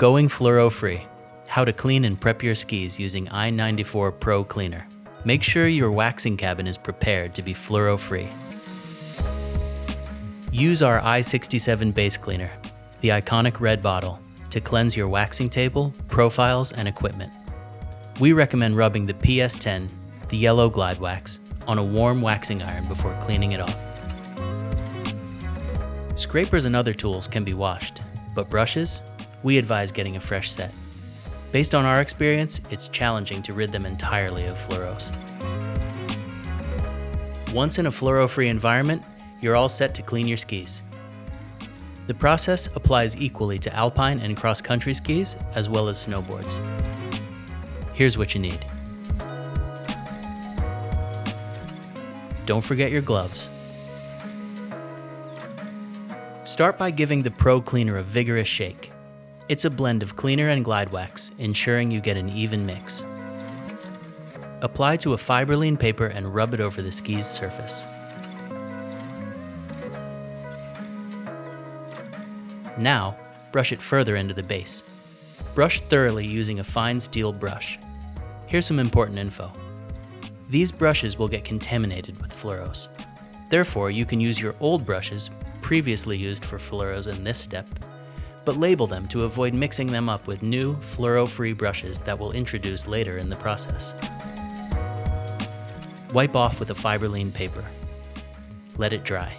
Going fluoro-free. How to clean and prep your skis using I94 ProCleaner. Make sure your waxing cabin is prepared to be fluoro-free. Use our I67 base cleaner, the iconic red bottle, to cleanse your waxing table, profiles, and equipment. We recommend rubbing the PS10, the yellow glide wax, on a warm waxing iron before cleaning it off. Scrapers and other tools can be washed, but brushes, we advise getting a fresh set. Based on our experience, it's challenging to rid them entirely of fluoros. Once in a fluoro-free environment, you're all set to clean your skis. The process applies equally to alpine and cross-country skis, as well as snowboards. Here's what you need. Don't forget your gloves. Start by giving the ProCleaner a vigorous shake. It's a blend of cleaner and glide wax, ensuring you get an even mix. Apply to a fiberline paper and rub it over the ski's surface. Now, brush it further into the base. Brush thoroughly using a fine steel brush. Here's some important info. These brushes will get contaminated with fluoros. Therefore, you can use your old brushes previously used for fluoros in this step, but label them to avoid mixing them up with new fluoro-free brushes that will introduce later in the process. Wipe off with a fiberline paper. Let it dry.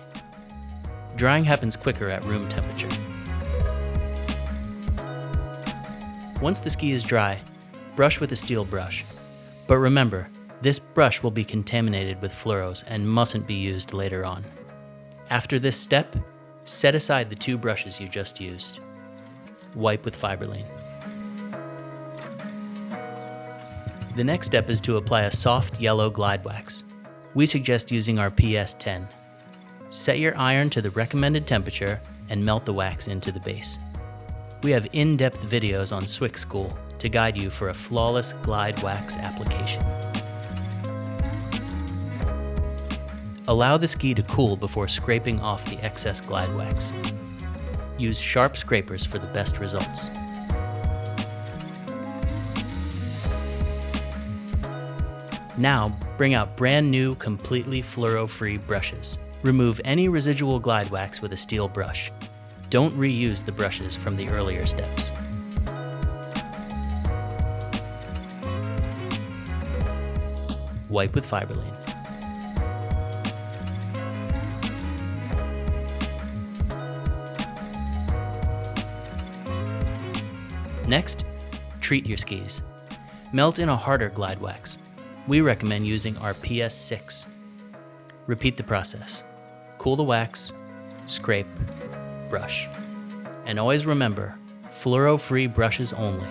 Drying happens quicker at room temperature. Once the ski is dry, brush with a steel brush. But remember, this brush will be contaminated with fluoros and mustn't be used later on. After this step, set aside the two brushes you just used. Wipe with fiberline. The next step is to apply a soft yellow glide wax. We suggest using our PS10. Set your iron to the recommended temperature and melt the wax into the base. We have in-depth videos on Swix School to guide you for a flawless glide wax application. Allow the ski to cool before scraping off the excess glide wax. Use sharp scrapers for the best results. Now, bring out brand new, completely fluoro-free brushes. Remove any residual glide wax with a steel brush. Don't reuse the brushes from the earlier steps. Wipe with fiberline. Next, treat your skis. Melt in a harder glide wax. We recommend using our PS6. Repeat the process. Cool the wax, scrape, brush. And always remember, fluoro-free brushes only.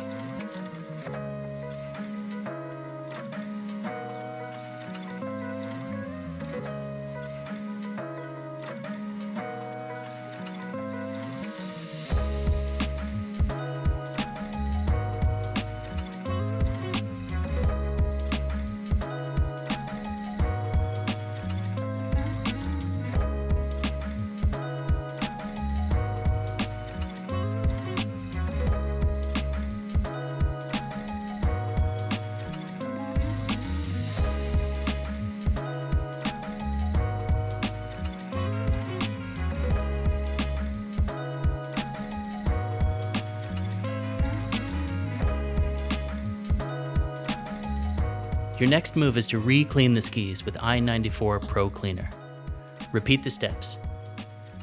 Your next move is to re-clean the skis with I94 ProCleaner. Repeat the steps.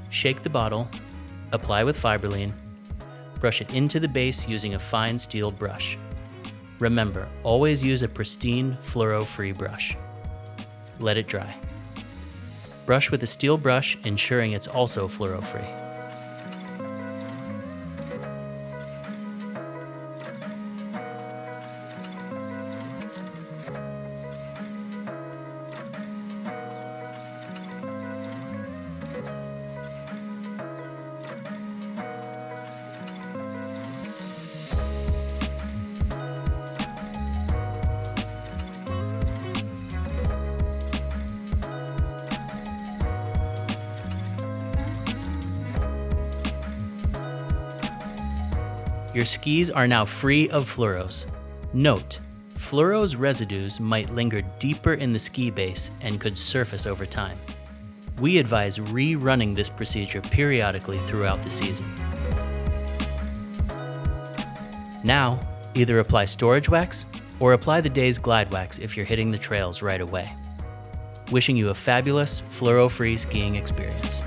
Shake the bottle, apply with fiberline, brush it into the base using a fine steel brush. Remember, always use a pristine, fluoro-free brush. Let it dry. Brush with a steel brush, ensuring it's also fluoro-free. Your skis are now free of fluoros. Note, fluoro's residues might linger deeper in the ski base and could surface over time. We advise rerunning this procedure periodically throughout the season. Now, either apply storage wax or apply the day's glide wax if you're hitting the trails right away. Wishing you a fabulous, fluoro-free skiing experience.